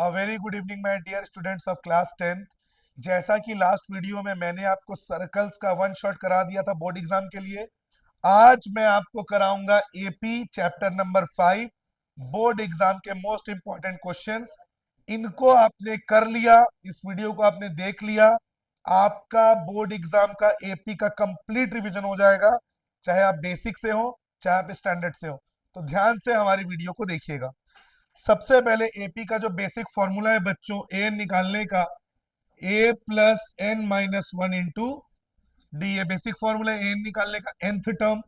A very good evening my dear students of class 10th। जैसा कि last video में मैंने आपको सर्कल्स का वन शॉट करा दिया था बोर्ड एग्जाम के लिए, आज मैं आपको कराऊंगा AP chapter number 5 board exam के मोस्ट इंपॉर्टेंट क्वेश्चंस। इनको आपने कर लिया, इस वीडियो को आपने देख लिया, आपका बोर्ड एग्जाम का एपी का कंप्लीट रिवीजन हो जाएगा, चाहे आप बेसिक से हो चाहे आप स्टैंडर्ड से हो। तो ध्यान से हमारी वीडियो को देखिएगा। सबसे पहले एपी का जो बेसिक फॉर्मूला है बच्चों, ए निकालने का, a plus N minus one into d. ये बेसिक फॉर्मूला है एन निकालने का, nth टर्म।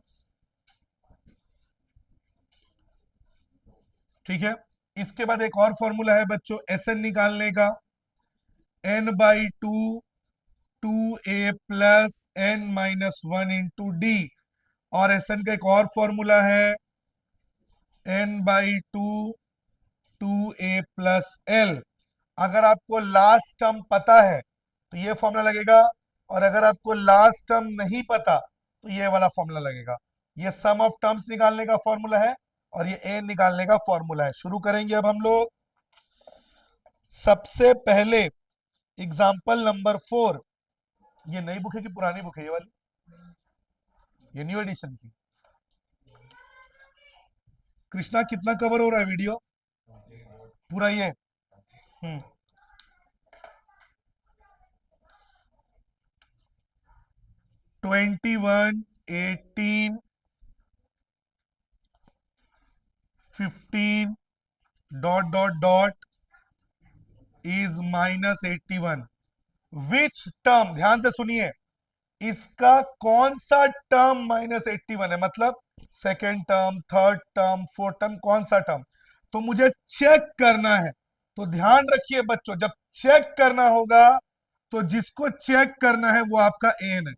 ठीक है, इसके बाद एक और फॉर्मूला है बच्चों एस एन निकालने का, N by two, two A plus N minus one into D. और एस एन का एक और फॉर्मूला है N by two, two A plus L. अगर आपको लास्ट टर्म पता है तो ये फॉर्मूला लगेगा, और अगर आपको लास्ट टर्म नहीं पता तो ये वाला फॉर्मूला लगेगा। ये सम ऑफ टर्म्स निकालने का फॉर्मूला है और ये ए निकालने का फॉर्मूला है। शुरू करेंगे अब हम लोग। सबसे पहले एग्जाम्पल नंबर 4। ये नई बुक है कि पुरानी बुक है ये वाली? ये न्यू एडिशन की। कृष्णा कितना कवर हो रहा है वीडियो? पूरा ये? 21, 18, 15 dot dot dot is -81। Which term, ध्यान से सुनिए, इसका कौन सा टर्म -81 है? मतलब second term, third term, fourth term, कौन सा टर्म? तो मुझे चेक करना है। तो ध्यान रखिए बच्चों, जब चेक करना होगा तो जिसको चेक करना है वो आपका एन है।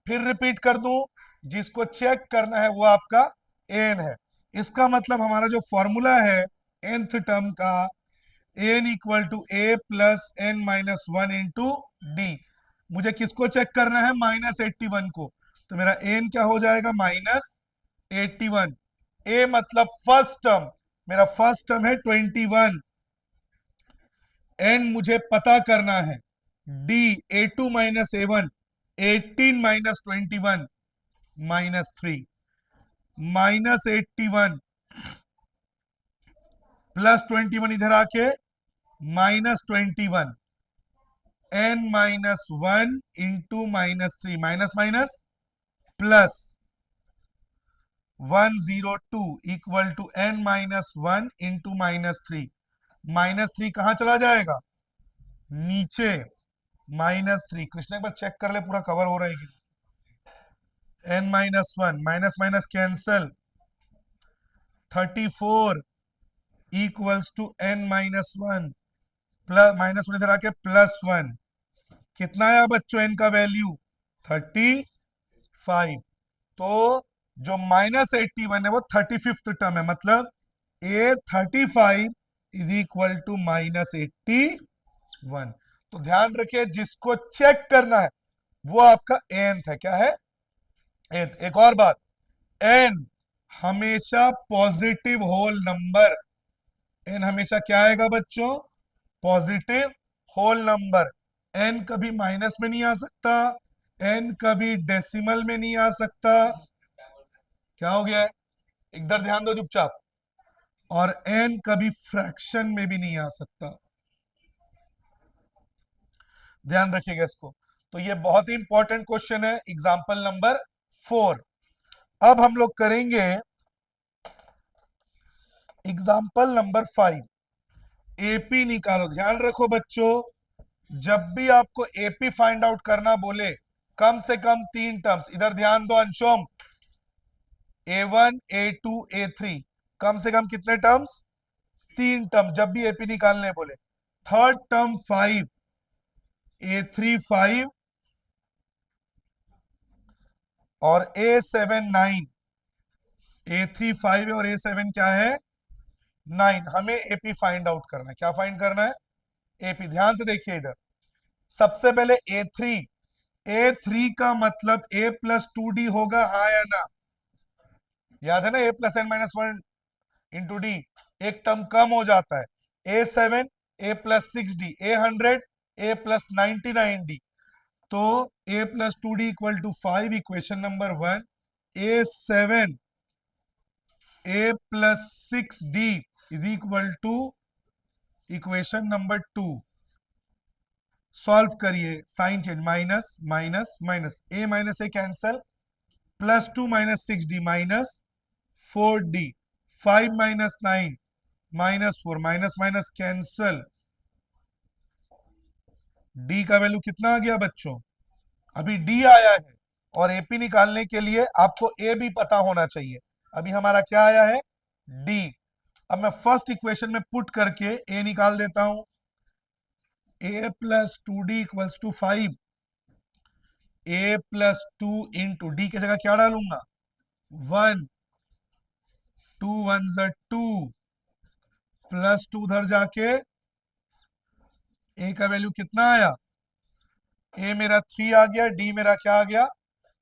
फिर रिपीट कर दूं, जिसको चेक करना है वो आपका एन है। इसका मतलब हमारा जो फॉर्मूला है nth टर्म का, N equal to A plus N minus one into D. मुझे किसको चेक करना है? -81 को। तो मेरा एन क्या हो जाएगा? -81। ए मतलब फर्स्ट टर्म, मेरा फर्स्ट टर्म है 21। एन मुझे पता करना है, D A2 minus A1, 18 minus 21 -3, -81 plus 21 इधर आके -21, n minus one into -3, minus minus plus 102 equal to n minus one into -3। -3 कहां चला जाएगा? नीचे, -3। कृष्ण एक बार चेक कर ले पूरा कवर हो रहा है कि n minus one, minus minus cancel, 34 equals to n minus one, plus minus one इधर आके +1। कितना आया बच्चों n का वैल्यू? 35। तो जो -81 है वो 35th टर्म है, मतलब A35 इज इक्वल टू -81। तो ध्यान रखिए, जिसको चेक करना है वो आपका nth है। क्या है? nth। एक और बात, n हमेशा पॉजिटिव होल नंबर। n हमेशा क्या आएगा बच्चों? Positive whole number. n कभी माइनस में नहीं आ सकता, n कभी डेसिमल में नहीं आ सकता। क्या हो गया है? इधर ध्यान दो चुपचाप। और n कभी फ्रैक्शन में भी नहीं आ सकता। ध्यान रखिएगा इसको। तो ये बहुत ही इंपॉर्टेंट क्वेश्चन है, एग्जाम्पल नंबर 4। अब हम लोग करेंगे एग्जाम्पल नंबर 5। एपी निकालो। ध्यान रखो बच्चों, जब भी आपको एपी फाइंड आउट करना बोले, कम से कम 3 टर्म्स, इधर ध्यान दो अंशुम, A1, A2, A3, कम से कम कितने टर्म्स? 3 टर्म जब भी एपी निकालने बोले। थर्ड टर्म 5, A3 5 और A7 9। A3 5 है और A7 क्या है? 9। हमें एपी फाइंड आउट करना है। क्या फाइंड करना है? एपी। ध्यान से देखिए इधर, सबसे पहले A3। A3 का मतलब A प्लस 2D होगा, हाँ या ना? याद है ना, A plus N minus one into D. एक टर्म कम हो जाता है। A7 ए प्लस 6d, ए 100, ए प्लस 99d। तो a plus 2d equal to 5, equation number 1। A 7, a plus 6d is equal to equation number 2। Solve करिए, sign change, minus minus minus, a minus a cancel, plus 2 minus 6d minus 4d, 5 minus 9 minus 4, minus minus cancel, d का value कितना आ गया बच्चों? अभी d आया है, और एपी निकालने के लिए आपको ए भी पता होना चाहिए। अभी हमारा क्या आया है? d। अब मैं फर्स्ट इक्वेशन में पुट करके ए निकाल देता हूं। A plus 2d equals to 5, a plus 2 into d की जगह क्या डालूंगा? 1, 2 1 2, प्लस 2 उधर जाके ए का वैल्यू कितना आया? ए मेरा 3 आ गया, डी मेरा क्या आ गया?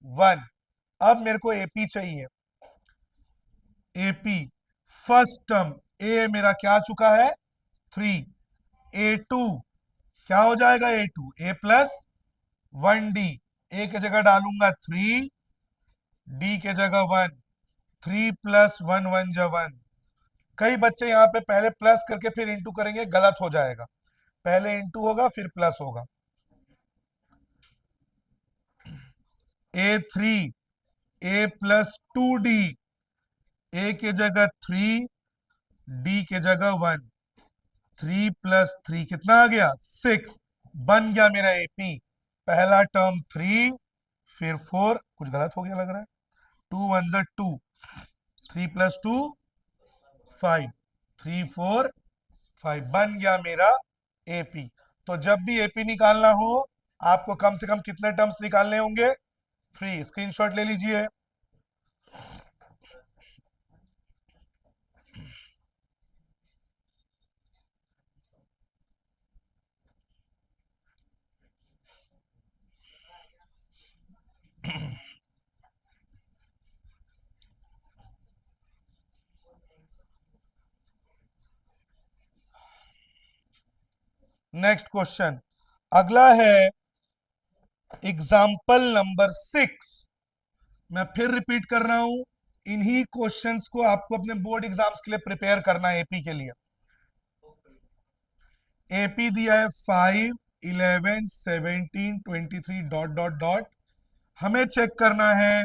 1। अब मेरे को एपी चाहिए। एपी फर्स्ट टर्म ए मेरा क्या आ चुका है? 3। ए टू क्या हो जाएगा? ए टू ए प्लस 1d, ए के जगह डालूंगा 3, डी के जगह 1, 3 प्लस 1 1 जा 1। कई बच्चे यहाँ पे पहले प्लस करके फिर इंटू करेंगे, गलत हो जाएगा। पहले इंटू होगा फिर प्लस होगा। ए 3, ए प्लस 2d, ए के जगह 3, डी के जगह 1, 3 प्लस 3 कितना आ गया? 6। बन गया मेरा एपी। पहला टर्म 3, फिर 4, कुछ गलत हो गया लग रहा है। 2 1 जा 2, 3 प्लस 2 5, 3 4 5, बन गया मेरा एपी। तो जब भी एपी निकालना हो आपको कम से कम कितने टर्म्स निकालने होंगे? 3। स्क्रीनशॉट ले लीजिए। नेक्स्ट क्वेश्चन अगला है, एग्जाम्पल नंबर 6। मैं फिर रिपीट कर रहा हूं, इन्हीं क्वेश्चंस को आपको अपने बोर्ड एग्जाम्स के लिए प्रिपेयर करना है। एपी के लिए एपी दिया है 5 11 17 23 डॉट डॉट डॉट। हमें चेक करना है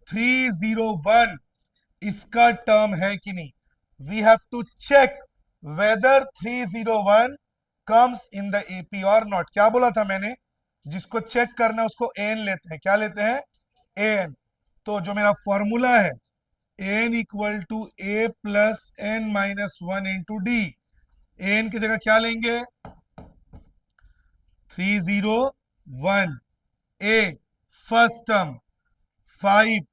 301 इसका टर्म है कि नहीं। We have to check whether 301 comes in the AP और नॉट। क्या बोला था मैंने? जिसको चेक करना है उसको एन लेते हैं। क्या लेते हैं? एन। तो जो मेरा फॉर्मूला है n equal to A plus N minus 1 into d. N की जगह क्या लेंगे? 301। A first term 5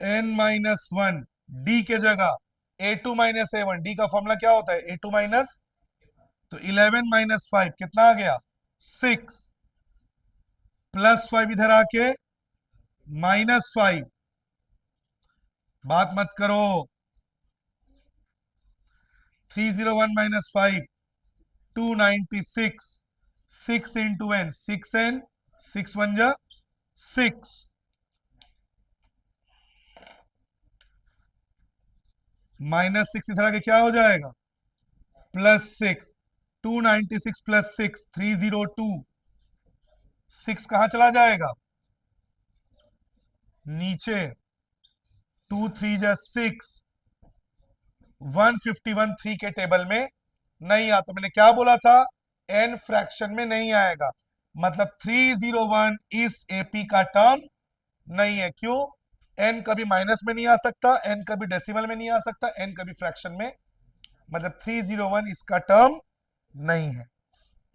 n minus 1, d के जगह a two minus a 1। D का फॉर्मूला क्या होता है? ए टू माइनस, तो 11 माइनस 5 कितना आ गया? 6, प्लस 5 इधर आके माइनस 5। बात मत करो। 301 माइनस 5 296, 6 इंटू एन 6n, 6 1 जा 6, माइनस 6 इधर आके क्या हो जाएगा? प्लस 6। 296 प्लस 6 302, 6 कहां चला जाएगा? नीचे। 2 3 जा 6, 151 3 के टेबल में नहीं आता। मैंने क्या बोला था? एन फ्रैक्शन में नहीं आएगा, मतलब 301 इस एपी का टर्म नहीं है। क्यों? एन कभी माइनस में नहीं आ सकता, एन कभी डेसिमल में नहीं आ सकता, एन कभी फ्रैक्शन में, मतलब 301 इसका टर्म नहीं है।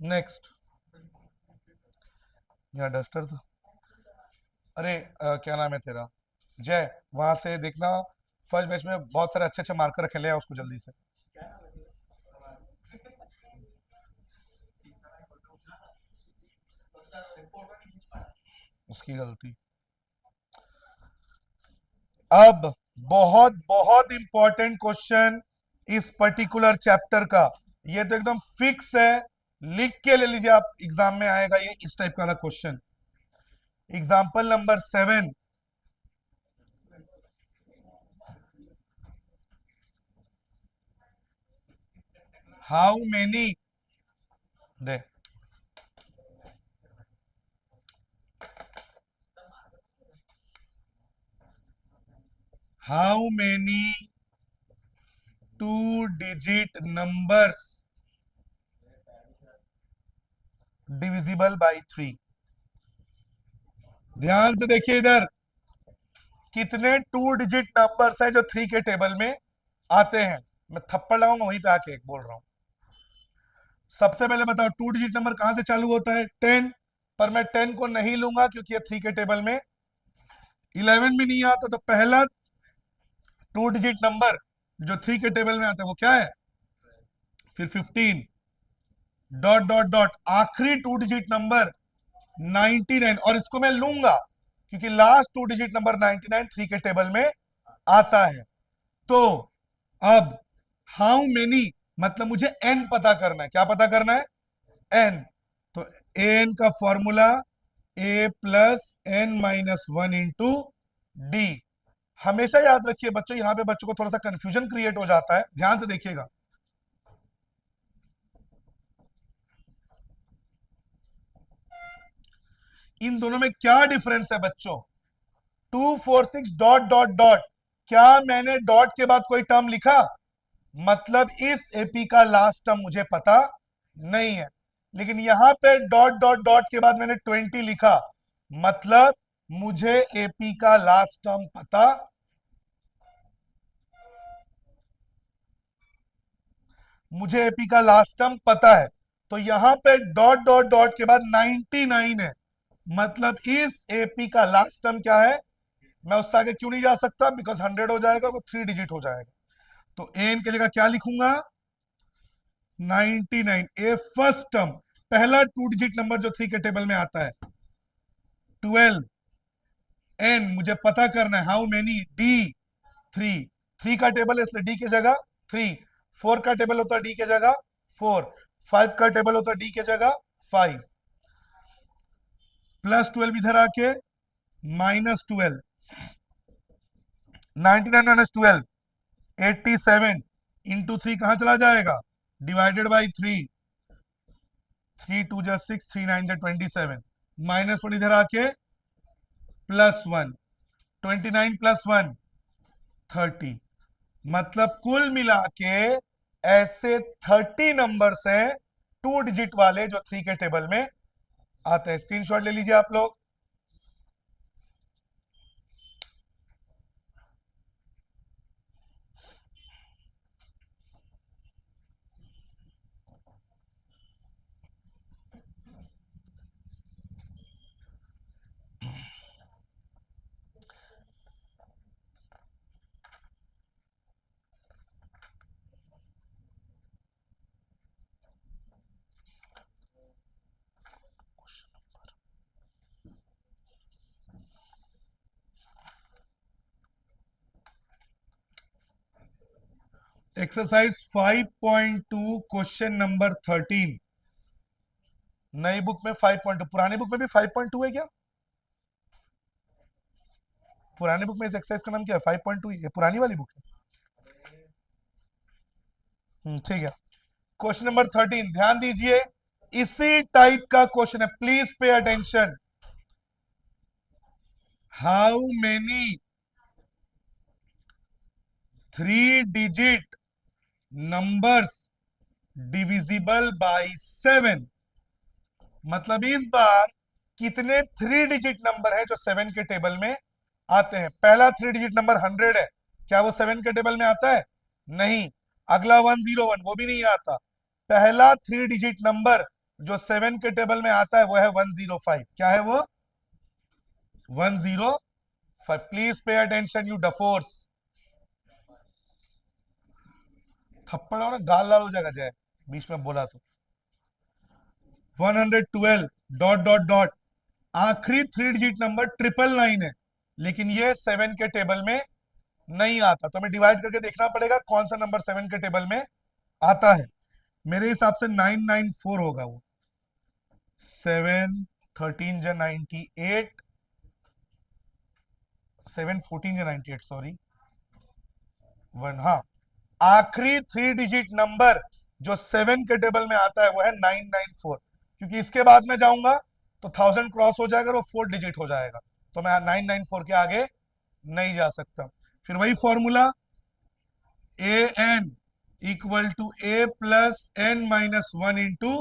नेक्स्ट, यहाँ डस्टर था। अरे क्या नाम है तेरा? जय, वहां से देखना फर्स्ट बैच में बहुत सारे अच्छे अच्छे मार्कर रखे, ले आओ उसको जल्दी से। उसकी गलती। अब बहुत बहुत इंपॉर्टेंट क्वेश्चन, इस पर्टिकुलर चैप्टर का। ये तो एकदम फिक्स है, लिख के ले लीजिए आप, एग्जाम में आएगा ये इस टाइप का question. Example number 7, how many they how many 2 digit numbers divisible by 3। ध्यान से देखिए इधर, कितने 2 digit नंबर्स हैं जो 3 के टेबल में आते हैं। मैं थप्पड़ लगाऊंगा वहीं पे आके, बोल रहा हूं। सबसे पहले बताओ 2 digit नंबर कहां से चालू होता है? 10। पर मैं 10 को नहीं लूंगा क्योंकि ये 3 के टेबल में। 11 भी नहीं आता, तो पहला 2 digit नंबर जो 3 के टेबल में आता है वो क्या है? फिर 15, डॉट डॉट डॉट, आखिरी 2 digit नंबर 99। और इसको मैं लूंगा क्योंकि लास्ट 2 digit नंबर 99 3 के टेबल में आता है। तो अब हाउ मेनी मतलब मुझे एन पता करना है। क्या पता करना है? एन। तो एन का formula a plus N minus 1 into d. हमेशा याद रखिए बच्चों, यहां पे बच्चों को थोड़ा सा कंफ्यूजन क्रिएट हो जाता है, ध्यान से देखिएगा। इन दोनों में क्या डिफरेंस है बच्चों? 246 डॉट डॉट डॉट, क्या मैंने डॉट के बाद कोई टर्म लिखा? मतलब इस एपी का लास्ट टर्म मुझे पता नहीं है। लेकिन यहां पे डॉट डॉट डॉट के बाद मैंने 20 लिखा, मतलब मुझे एपी का लास्ट टर्म पता, मुझे एपी का लास्ट टर्म पता है। तो यहां पे डॉट डॉट डॉट के बाद 99 है, मतलब इस एपी का लास्ट टर्म क्या है? मैं उससे आगे क्यों नहीं जा सकता? बिकॉज 100 हो जाएगा, वो 3 डिजिट हो जाएगा। तो एन की जगह क्या लिखूंगा? 99। ए फर्स्ट टर्म, पहला 2 digit नंबर जो 3 के टेबल में आता है। 12। एन मुझे पता करना है, हाउ मेनी डी 3। 3 का टेबल है इसलिए डी की जगह 3। 4 का टेबल होता है डी की जगह 4। 5 का टेबल होता है डी की जगह 5। प्लस 12 इधर आके -12। 99 माइनस 12 87 इंटू 3 कहां चला जाएगा? Divided by 3। 3 2 जा 6, 3 9 जा 27। -1 इधर आके +1। 29 + 1 30। मतलब कुल मिला के ऐसे 30 नंबर्स हैं 2 digit वाले जो 3 के टेबल में आते हैं। स्क्रीनशॉट ले लीजिए आप लोग। Exercise 5.2 question number 13। नई बुक में 5.2, पुरानी बुक में भी 5.2 है क्या? पुरानी बुक में इस एक्सरसाइज का नाम क्या है? 5.2 ही है, पुरानी वाली बुक है। ठीक है। क्वेश्चन नंबर 13 ध्यान दीजिए, इसी टाइप का क्वेश्चन है, please pay attention. How many 3 digit numbers divisible by 7। मतलब इस बार कितने 3 digit नंबर है जो 7 के टेबल में आते हैं? पहला 3 digit नंबर 100 है, क्या वो 7 के टेबल में आता है? नहीं। अगला 101 वो भी नहीं आता। पहला 3 digit नंबर जो 7 के टेबल में आता है वो है 105। क्या है वो? 105। Please pay attention you डफोर्स। थप्पड़ ना गाल लाल हो जाएगा जय, बीच में बोला तो। 112 डॉट डॉट डॉट, आखिरी 3 digit नंबर 999 है, लेकिन ये 7 के टेबल में नहीं आता, तो हमें डिवाइड करके देखना पड़ेगा कौन सा नंबर 7 के टेबल में आता है। मेरे हिसाब से 994 होगा वो। 7 13 जा 98, 7 14 जा 98, सॉरी 1, हाँ। आखिरी 3 डिजिट नंबर जो 7 के टेबल में आता है वो है 994, क्योंकि इसके बाद में जाऊंगा तो 1000 क्रॉस हो जाएगा और वो 4 डिजिट हो जाएगा, तो मैं 994 के आगे नहीं जा सकता। फिर वही formula, A N equal to A plus N minus 1 into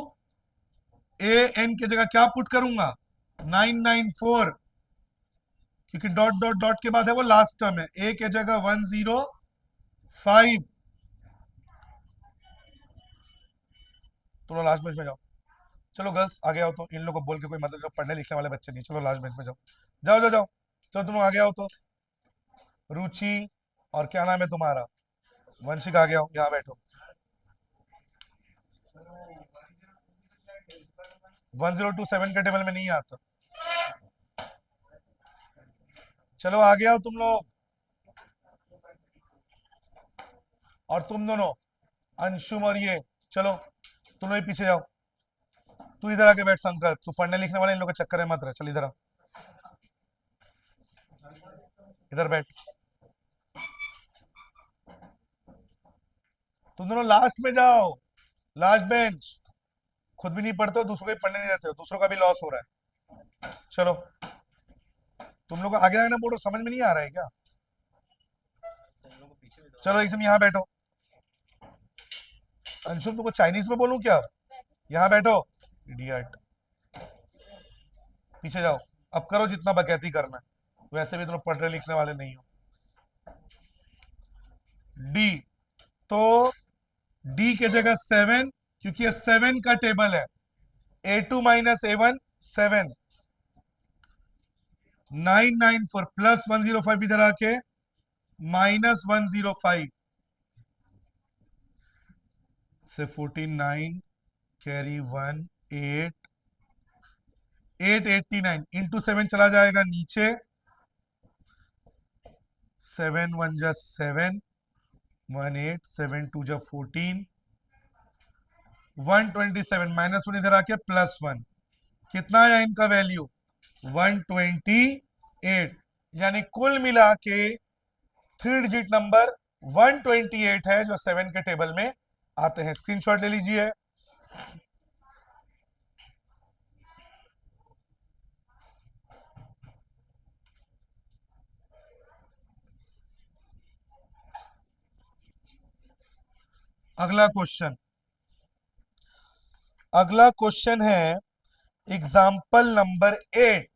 A N की जगह क्या पुट करूंगा, 994, क्योंकि डॉट डॉट डॉट के बाद है वो लास्ट टर्म है, ए की जगह 105। तो लास्ट बेंच में जाओ। चलो गर्ल्स आगे आओ, तो इन लोगों को बोल के कोई मतलब, जो पढ़ने लिखने वाले बच्चे नहीं, चलो लास्ट बेंच में जाओ, जाओ जाओ जाओ। चलो तुम आगे आओ तो। रुचि, और क्या नाम है तुम्हारा, वंशिक, आगे आओ, यहाँ बैठो। 1027 के टेबल में नहीं आता। चलो आगे आओ तुम लोग। और तुम दोनों, अंशुम और ये, चलो तुम लोग पीछे जाओ। तू इधर आके बैठ शंकर, तू पढ़ने लिखने वाले इन लोग के चक्कर में मत रहे, चल इधर आ, इधर बैठ। तुम दोनों लास्ट में जाओ, लास्ट बेंच। खुद भी नहीं पढ़ते हो, दूसरों को भी पढ़ने नहीं देते हो, दूसरों का भी लॉस हो रहा है। चलो तुम लोग को आगे आगे ना बोलो, समझ में नहीं आ रहा है क्या? चलो एकदम यहाँ बैठो। अंशुम तुमको चाइनीज में बोलूं क्या? यहाँ बैठो, इडियट। पीछे जाओ, अब करो जितना बकैती करना है, वैसे भी तुम पढ़ने लिखने वाले नहीं हो। डी, तो डी के जगह 7, क्योंकि ये 7 का टेबल है। A2 माइनस A1 7, 994 प्लस 105 इधर आके माइनस 105 से 49 कैरी 1 8 889 इंटू 7 चला जाएगा नीचे, 7 1 जा 7, 1 8 7 2 जा 14, 127 माइनस 1 इधर आके प्लस 1, कितना आया इनका वैल्यू 128। यानी कुल मिला के 3 डिजिट नंबर 128 है जो 7 के टेबल में आते हैं। स्क्रीनशॉट ले लीजिए। अगला क्वेश्चन, अगला क्वेश्चन है example number 8।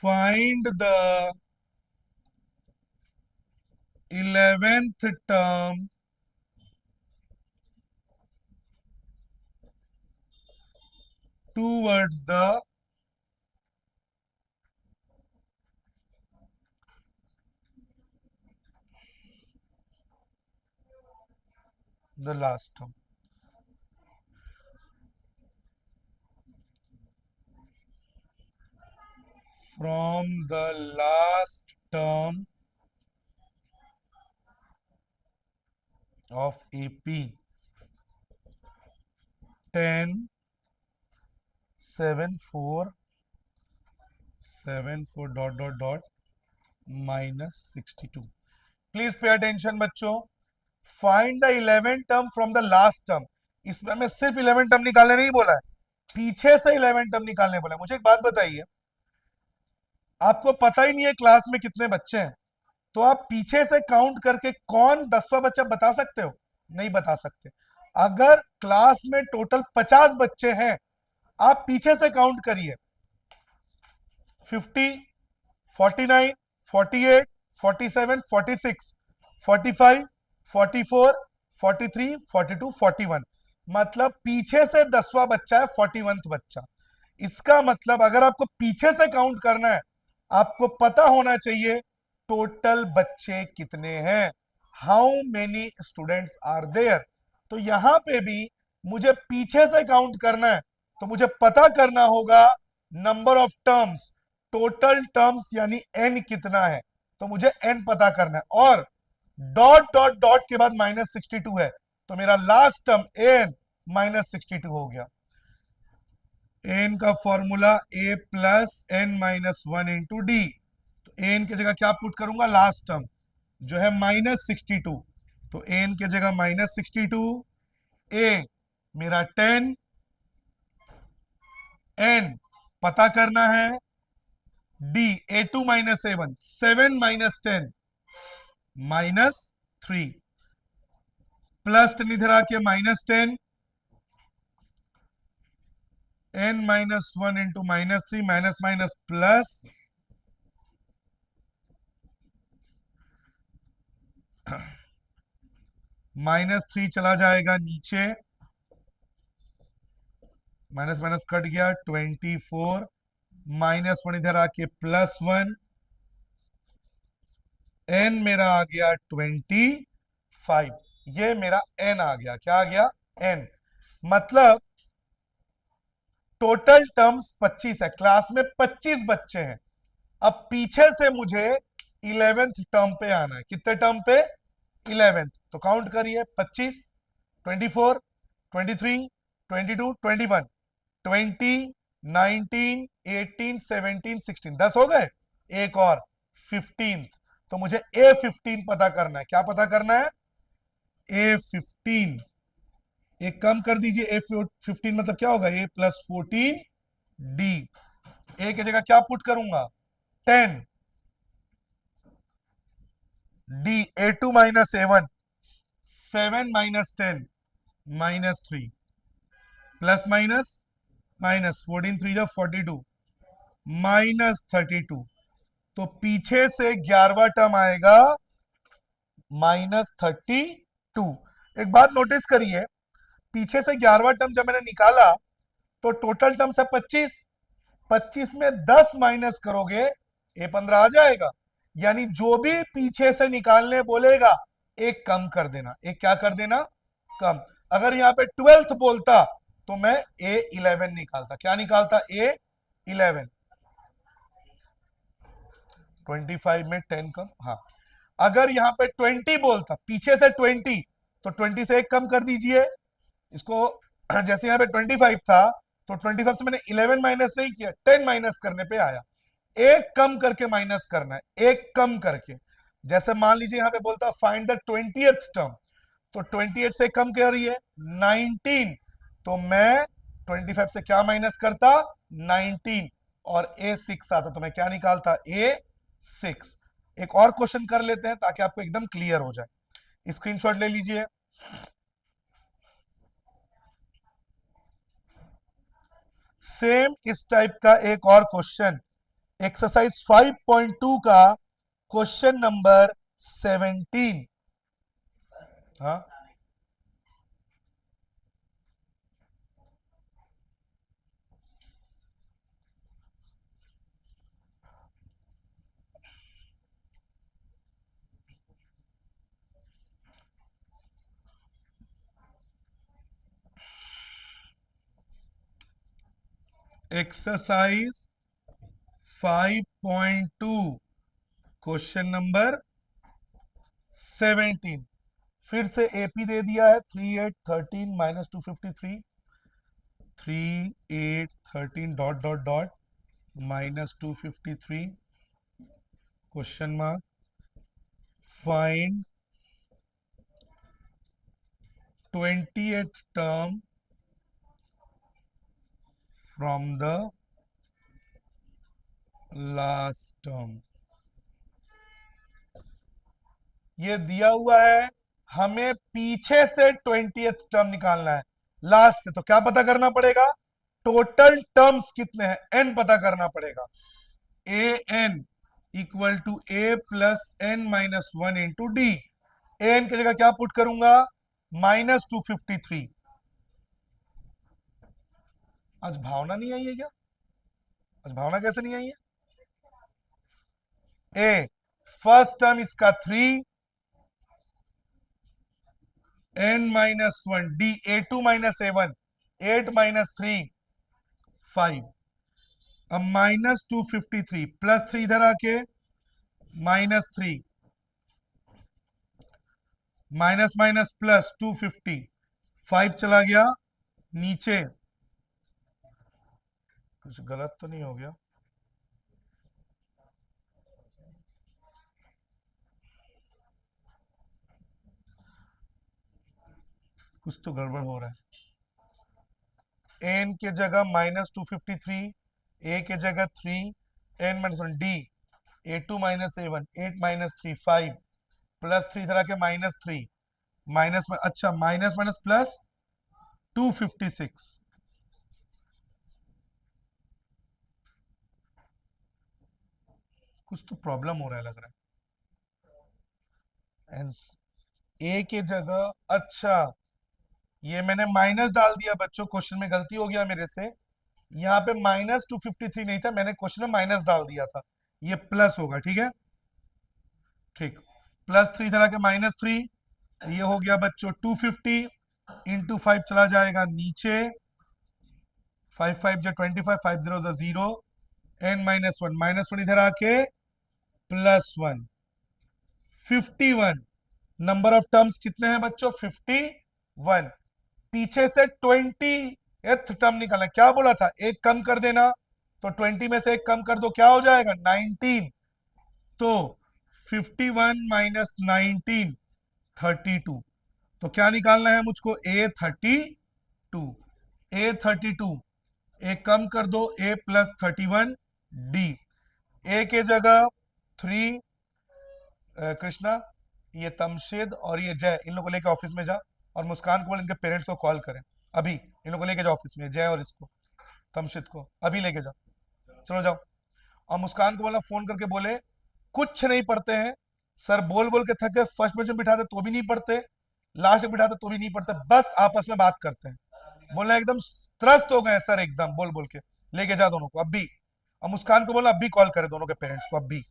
Find the 11th term towards the last term. From the last term of AP 10 7 4 7 4 dot dot dot minus 62। Please pay attention बच्चों। Find the 11 term from the last term. इसमें मैं सिर्फ 11 term निकालने नहीं बोला है, पीछे से 11 टर्म निकालने बोला है। मुझे एक बात बताइए, आपको पता ही नहीं है क्लास में कितने बच्चे हैं, तो आप पीछे से काउंट करके कौन 10वां बच्चा बता सकते हो? नहीं बता सकते। अगर क्लास में टोटल 50 बच्चे हैं, आप पीछे से काउंट करिए, 50 49 48 47 46 45 44 43 42 41, मतलब पीछे से 10वां बच्चा है 41th बच्चा। इसका मतलब अगर आपको पीछे से काउंट करना है, आपको पता होना चाहिए टोटल बच्चे कितने हैं, how many students are there. तो यहां पे भी मुझे पीछे से काउंट करना है, तो मुझे पता करना होगा number of terms, total terms यानी एन कितना है, तो मुझे एन पता करना है। और डॉट डॉट डॉट के बाद -62 है, तो मेरा लास्ट टर्म एन -62 हो गया। एन का formula a plus n -1 into D. तो एन की जगह क्या पुट करूंगा, लास्ट टर्म जो है -62, तो एन की जगह -62, ए मेरा 10, एन पता करना है, डी A2 -A1, 7 -10 -3, प्लस 10 इधर आके -10, n -1 into -3, minus minus plus, -3 चला जाएगा नीचे, माइनस माइनस कट गया, 24, -1 इधर आके +1, n मेरा आ गया 25, ये मेरा n आ गया। क्या आ गया, n। मतलब टोटल टर्म्स 25 है, क्लास में 25 बच्चे हैं। अब पीछे से मुझे 11th टर्म पे आना है। कितने टर्म पे, 11th। तो काउंट करिए, 25, 24, 23, 22, 21, 20, 19, 18, 17, 16, 10 हो गए। एक और 15th, तो मुझे A15 पता करना है। क्या पता करना है, A15। एक कम कर दीजिए, A15 मतलब क्या होगा, A +14 डी। ए की जगह क्या पुट करूंगा, 10, D A2 -A1, 7 -10 -3, plus minus minus 14 3 जा 42, -32। तो पीछे से 11वां टर्म आएगा -32। एक बात नोटिस करिए, पीछे से 11वां टर्म जब मैंने निकाला तो टोटल टर्म्स है 25, 25 में 10 माइनस करोगे A15 आ जाएगा। यानी जो भी पीछे से निकालने बोलेगा, एक कम कर देना। एक क्या कर देना, कम। अगर यहां पे 12th बोलता तो मैं A11 निकालता। क्या निकालता, A11। 25 में 10 कम, हाँ। अगर यहां पे 20 बोलता, पीछे से 20, तो 20 से एक कम कर दीजिए इसको। जैसे यहां पे 25 था, तो 25 से मैंने 11 माइनस नहीं किया, 10 माइनस करने पे आया। एक कम करके माइनस करना है, एक कम करके। जैसे मान लीजिए यहां पे बोलता फाइंड द 20th टर्म, तो 28 से कम कर रही है 19, तो मैं 25 से क्या माइनस करता, 19, और A6 आता, तो मैं क्या निकालता, A6। एक और क्वेश्चन कर लेते हैं ताकि आपको एकदम क्लियर हो जाए। स्क्रीनशॉट ले लीजिए। सेम इस टाइप का एक और क्वेश्चन, एक्सरसाइज 5.2 का क्वेश्चन नंबर 17। हाँ, एक्सरसाइज 5.2 क्वेश्चन नंबर 17। फिर से एपी दे दिया है, 3813 -253, 3813 dot dot dot -253, question mark, find 20th term from the last term. ये दिया हुआ है, हमें पीछे से 20th टर्म निकालना है, लास्ट से। तो क्या पता करना पड़ेगा, टोटल टर्म्स कितने हैं, एन पता करना पड़ेगा। A N equal to A plus n -1 into d. N की जगह क्या पुट करूंगा, -253। आज भावना नहीं आई है क्या, आज भावना कैसे नहीं आई है। ए फर्स्ट टर्म इसका 3, n -1, डी A2 -A1, 8 -3, 5। अब -253 प्लस 3 इधर आके -3, माइनस माइनस प्लस 250, 5 चला गया नीचे। कुछ गलत तो नहीं हो गया? कुछ तो गड़बड़ हो रहा है। एन के जगह -253, ए के जगह 3, N -1 D, A2 minus A1, 8 minus 3 5, plus 3 इधर आके -3, माइनस में अच्छा माइनस माइनस प्लस 256। कुछ तो प्रॉब्लम हो रहा है लग रहा है। ए के जगह अच्छा, ये मैंने माइनस डाल दिया बच्चों, क्वेश्चन में गलती हो गया मेरे से। यहाँ पे -253 नहीं था, मैंने क्वेश्चन में माइनस डाल दिया था, ये प्लस होगा। ठीक है, ठीक। प्लस 3 इधर आके -3, ये हो गया बच्चों 250 इंटू 5 चला जाएगा नीचे, 5 5 जो 25, 5 0 0, n -1 इधर आके +1, 51। नंबर ऑफ टर्म्स कितने हैं बच्चों? 51। पीछे से 20th टर्म निकालना, क्या बोला था? एक कम कर देना, तो 20 में से एक कम कर दो, क्या हो जाएगा? 19। तो 51 माइनस 19, 32। तो क्या निकालना है मुझको? A32। A32 एक कम कर दो, A +31 D। ए के जगह 3, कृष्णा, ये तमशिद और ये जय, इन लोगों को लेके ऑफिस में जा, और मुस्कान को बोल इनके पेरेंट्स को कॉल करें अभी। इन लोगों को लेके जाओ ऑफिस में, जय और इसको तमशिद को अभी लेके जाओ, चलो जाओ। और मुस्कान को बोला फोन करके बोले कुछ नहीं पढ़ते हैं सर, बोल बोल के थके, फर्स्ट बेंच में बिठाते तो भी नहीं पढ़ते, लास्ट में बिठाते तो भी नहीं पढ़ते, बस आपस में बात करते हैं। बोलना एकदम त्रस्त हो गए सर, एकदम बोल बोल के। लेके जा दोनों को अभी। और मुस्कान को बोला अभी कॉल करे दोनों के पेरेंट्स को अभी।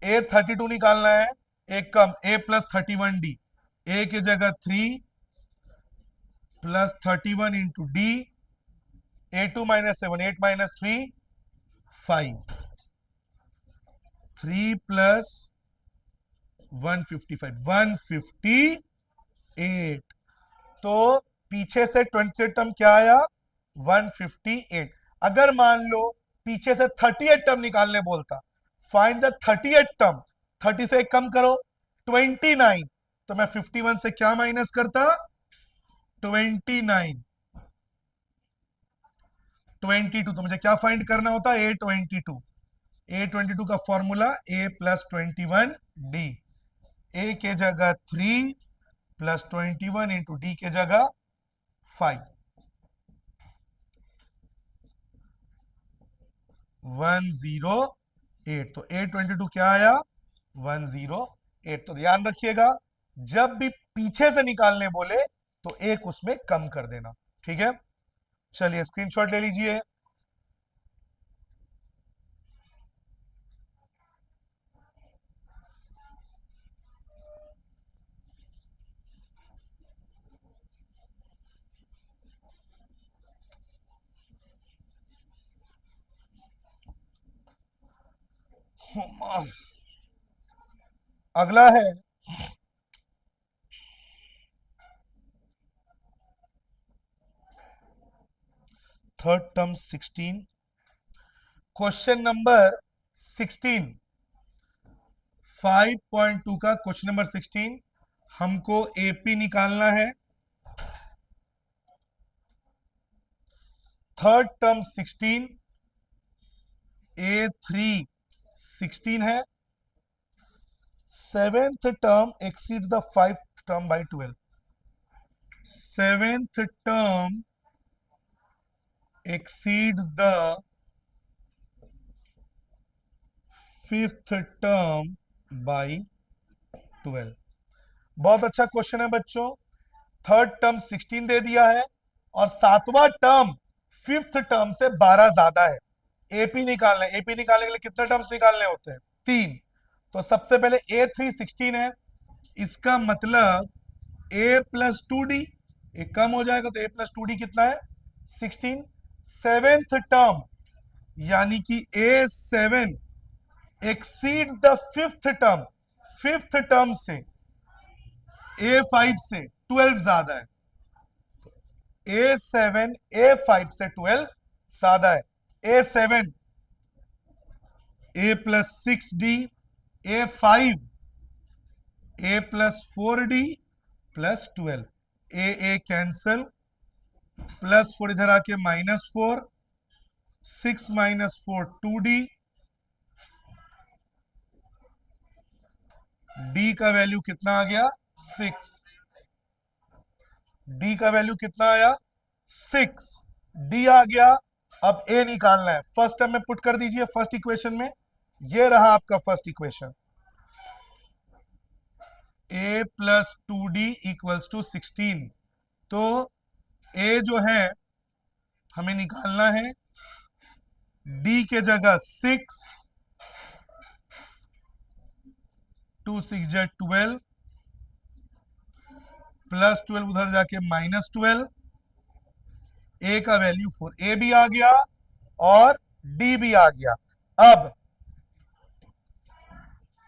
A32 निकालना है, एक कम, A +31D। ए की जगह 3 +31 इंटू डी, A2 -7, 8 -3 5, 3 प्लस 155, 158। तो पीछे से 20 टर्म क्या आया? 158। अगर मान लो पीछे से 38 टर्म निकालने बोलता, फाइंड द 38 टर्म, 30 से एक कम करो, 29। तो मैं 51 से क्या माइनस करता? 29। 22। तो मुझे क्या फाइंड करना होता? A22। A22 का फॉर्मूला A +21D। ए के जगह 3 +21 इंटू डी के जगह 5, 108। तो A22 क्या आया? 108। तो ध्यान रखिएगा, जब भी पीछे से निकालने बोले तो एक उसमें कम कर देना। ठीक है, चलिए स्क्रीनशॉट ले लीजिए। अगला है थर्ड टर्म 16, क्वेश्चन नंबर 16, 5.2 का क्वेश्चन नंबर 16। हमको एपी निकालना है। थर्ड टर्म 16, A3 16 है। Seventh term exceeds the 5th term by 12। Seventh term exceeds the 5th term by 12। बहुत अच्छा क्वेश्चन है बच्चों। थर्ड टर्म 16 दे दिया है और सातवां टर्म 5th टर्म से 12 ज्यादा है। एपी निकालना है, एपी निकालने के लिए कितने टर्म्स निकालने होते हैं? 3। तो सबसे पहले A3 16 है, इसका मतलब A +2D, एक कम हो जाएगा तो A +2D कितना है? 16। सेवेंथ टर्म यानी कि A7 exceeds the fifth term, fifth term से A5 से 12 ज्यादा है। A7 A5 से 12 ज्यादा है। A7 A+6D, A5 A+4D+12, A cancel, +4 इधर आके -4, 6 - 4 2D, D का वैल्यू कितना आ गया 6, D का वैल्यू कितना आया 6, D आ गया। अब A निकालना है, फर्स्ट टर्म में पुट कर दीजिए फर्स्ट इक्वेशन में, ये रहा आपका फर्स्ट इक्वेशन, A+2D = 16। तो A जो है हमें निकालना है, D के जगह 6, 2 6 = 12, +12 उधर जाके -12, A का वैल्यू 4, A भी आ गया और D भी आ गया। अब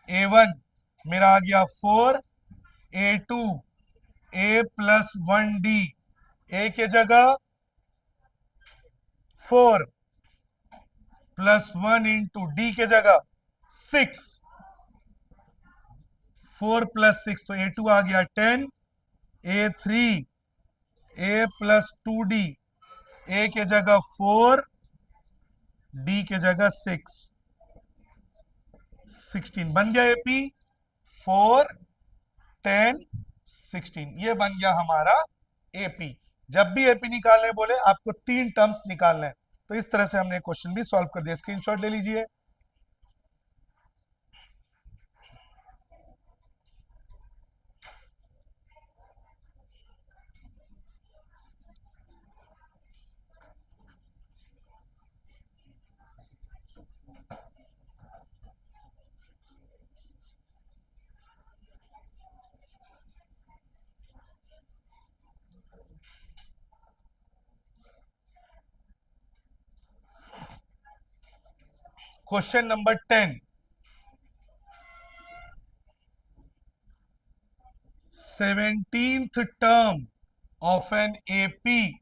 A1 मेरा आ गया 4, A2 A+1D, A के जगह 4 +1 इंटू D के जगह 6, 4 + 6 तो A2 आ गया 10, A3 A+2D, A के जगह 4, D के जगह 6, 16 बन गया AP, 4 10 16, ये बन गया हमारा AP। जब भी AP निकालने बोले आपको 3 टर्म्स निकालना है, तो इस तरह से हमने क्वेश्चन भी सॉल्व कर दिया। स्क्रीनशॉट ले लीजिए। Question number 10, 17th term of an AP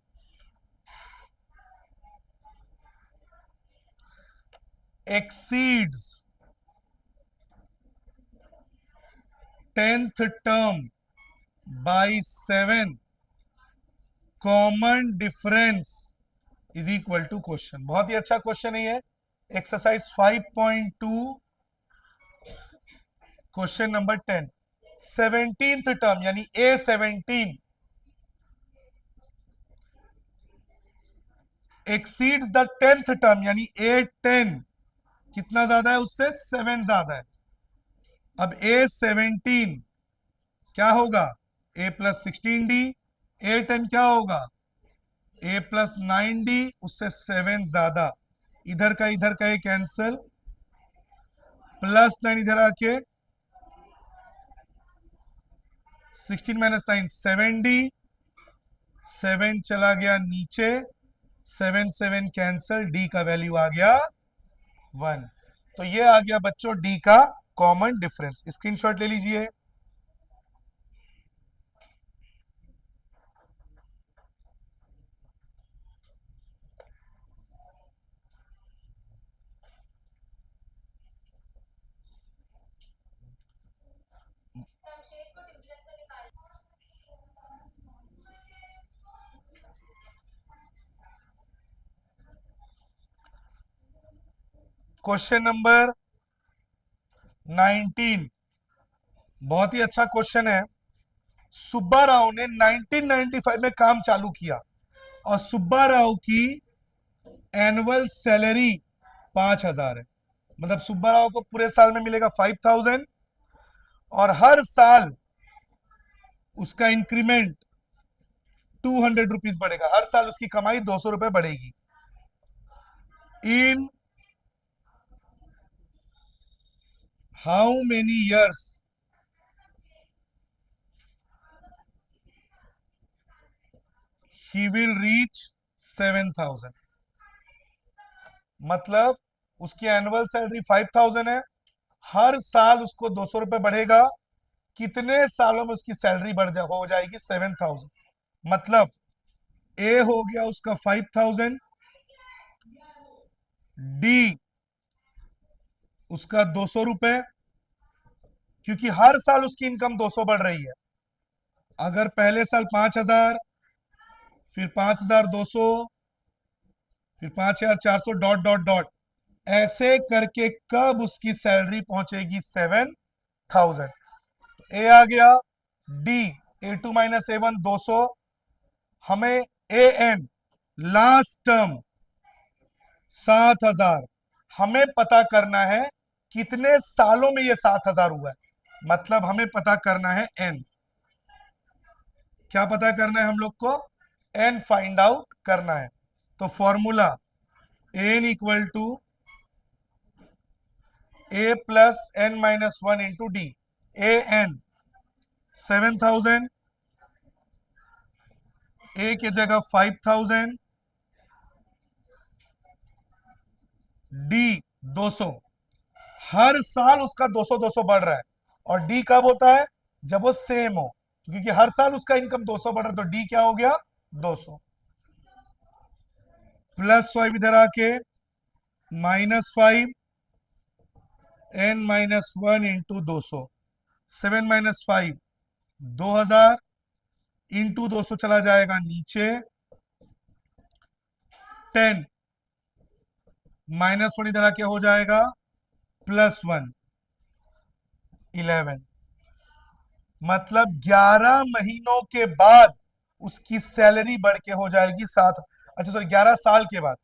exceeds 10th term by 7, common difference is equal to question. बहुत ही अच्छा क्वेश्चन है ये, exercise 5.2 question number 10। 17th term यानी A17 exceeds the 10th term यानी A10 कितना ज्यादा है उससे 7 ज्यादा है। अब A17 क्या होगा A+16D, A10 क्या होगा A+9D, उससे 7 ज्यादा, इधर का ये कैंसल, +9 इधर आके 16 - 9 7D, 7 चला गया नीचे, 7 7 कैंसल, D का वैल्यू आ गया 1। तो ये आ गया बच्चों D का कॉमन डिफरेंस। स्क्रीनशॉट ले लीजिए। क्वेश्चन नंबर 19, बहुत ही अच्छा क्वेश्चन है। सुब्बा राव ने 1995 में काम चालू किया और सुब्बा राव की एनुअल सैलरी 5,000 है। मतलब सुब्बा राव को पूरे साल में मिलेगा 5,000 और हर साल उसका इंक्रीमेंट 200 रुपीज बढ़ेगा। हर साल उसकी कमाई 200 रुपए बढ़ेगी। In how many years he will reach 7,000। मतलब उसकी एनुअल सैलरी 5,000 है, हर साल उसको 200 रुपए बढ़ेगा, कितने सालों में उसकी सैलरी हो जाएगी 7,000। मतलब ए हो गया उसका 5,000, डी उसका 200 रुपए, क्योंकि हर साल उसकी इनकम 200 बढ़ रही है। अगर पहले साल 5,000, फिर 5,200, फिर 5,400, डॉट डॉट डॉट, ऐसे करके कब उसकी सैलरी पहुंचेगी 7,000। ए आ गया, डी A2 माइनस A1 200, हमें AN लास्ट टर्म 7,000, हमें पता करना है कितने सालों में ये 7,000 हुआ है। मतलब हमें पता करना है N, क्या पता करना है हम लोग को, N फाइंड आउट करना है। तो formula N equal to A plus N minus 1 into D. AN 7,000, A की जगह 5,000, डी 200, हर साल उसका 200 बढ़ रहा है। और डी कब होता है, जब वो सेम हो, क्योंकि हर साल उसका इनकम 200 बढ़ रहा है, तो डी क्या हो गया 200, प्लस 5 इधर आके -5 N minus 1 into 200, 7 minus 5 2000 into 200 चला जाएगा नीचे, 10 -1 इधर आके हो जाएगा +1, 11। मतलब 11 महीनों के बाद उसकी सैलरी बढ़ के हो जाएगी 7, अच्छा सॉरी 11 साल के बाद,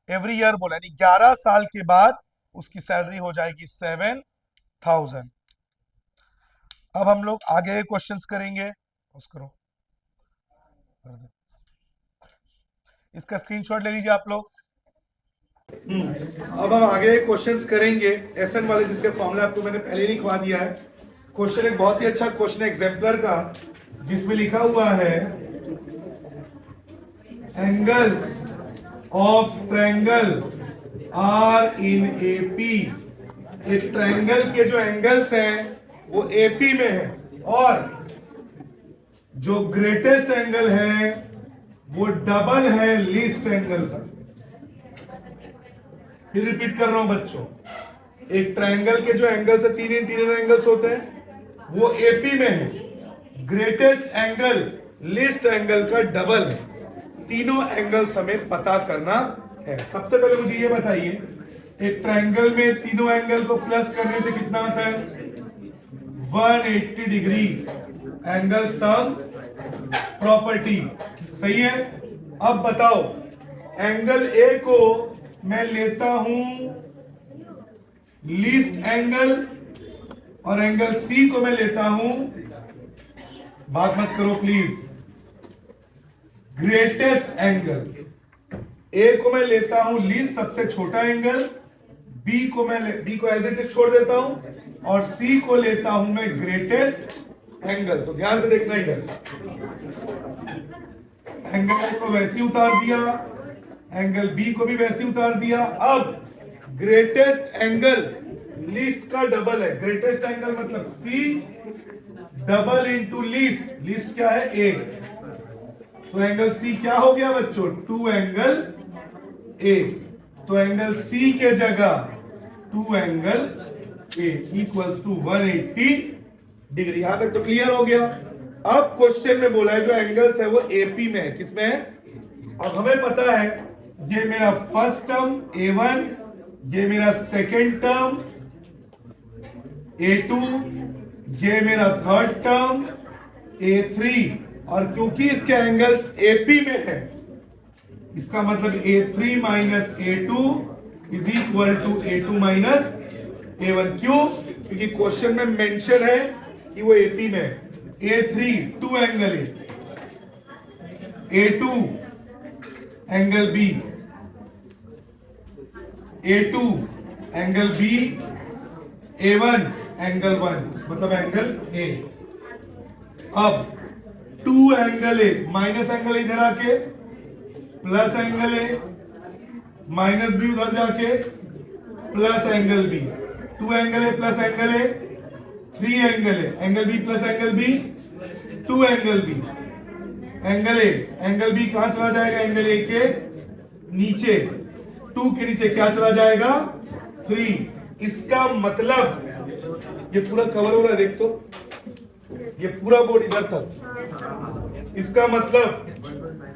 एवरी ईयर बोला, यानी 11 साल के बाद उसकी सैलरी हो जाएगी 7,000। अब हम लोग आगे क्वेश्चंस करेंगे, करो इसका स्क्रीनशॉट ले लीजिए आप लोग। अब हम आगे क्वेश्चंस करेंगे एसएन वाले, जिसके फॉर्मूला आपको मैंने पहले ही लिखवा दिया है। क्वेश्चन एक बहुत ही अच्छा क्वेश्चन है एग्जाम्पलर का, जिसमें लिखा हुआ है angles of triangle are in AP. एक ट्रायंगल के जो एंगल्स हैं वो एपी में है, और जो ग्रेटेस्ट एंगल है वो डबल है लीस्ट एंगल का। फिर रिपीट कर रहा हूं बच्चों, एक ट्रायंगल के जो एंगल्स है, 3 इंटीरियर एंगल्स होते हैं, वो एपी में है, ग्रेटेस्ट एंगल लीस्ट एंगल का डबल है। तीनों एंगल्स हमें पता करना है। सबसे पहले मुझे ये बताइए, एक ट्रायंगल में तीनों एंगल को प्लस करने से कितना आता है, 180 डिग्री एंगल सम प्रॉपर्टी, सही है। अब बताओ, एंगल ए को मैं लेता हूं लीस्ट एंगल, और एंगल सी को मैं लेता हूं, बात मत करो प्लीज, ग्रेटेस्ट एंगल। ए को मैं लेता हूं लीस्ट, सबसे छोटा एंगल, बी को एज इट इज छोड़ देता हूं, और सी को लेता हूं मैं ग्रेटेस्ट एंगल। तो ध्यान से देखना, इधर एंगल को वैसे ही उतार दिया, एंगल बी को भी वैसे ही उतार दिया। अब ग्रेटेस्ट एंगल लीस्ट का डबल है, ग्रेटेस्ट एंगल मतलब C double into least, least क्या है ए, तो एंगल सी क्या हो गया बच्चों, 2 एंगल ए। तो एंगल सी के जगह 2 angle A equals to 180 degree. यहां तक तो क्लियर हो गया। अब क्वेश्चन में बोला है जो एंगल्स है वो एपी में है, किसमें है, अब हमें पता है ये मेरा फर्स्ट टर्म A1, ये मेरा सेकेंड टर्म A2, ये मेरा थर्ड टर्म A3, और क्योंकि इसके एंगल्स AP में है, इसका मतलब A3 minus A2 is equal to A2 minus A1। क्यों, क्योंकि क्वेश्चन में मेंशन है कि वो AP में है। A3 2 एंगल है, A2 angle B, A2 angle B, A1 angle 1, मतलब एंगल A। अब 2 एंगल A माइनस एंगल इधर आके plus angle A, minus B उधर जाके plus angle B, 2 angle A plus angle A, 3 angle A, angle B plus angle B, 2 angle B, angle A, angle B कहां चला जाएगा? Angle A के नीचे, 2 के नीचे क्या चला जाएगा? 3। इसका मतलब ये पूरा कवर हो रहा है, देख तो, ये पूरा बोर्ड इधर तक। इसका मतलब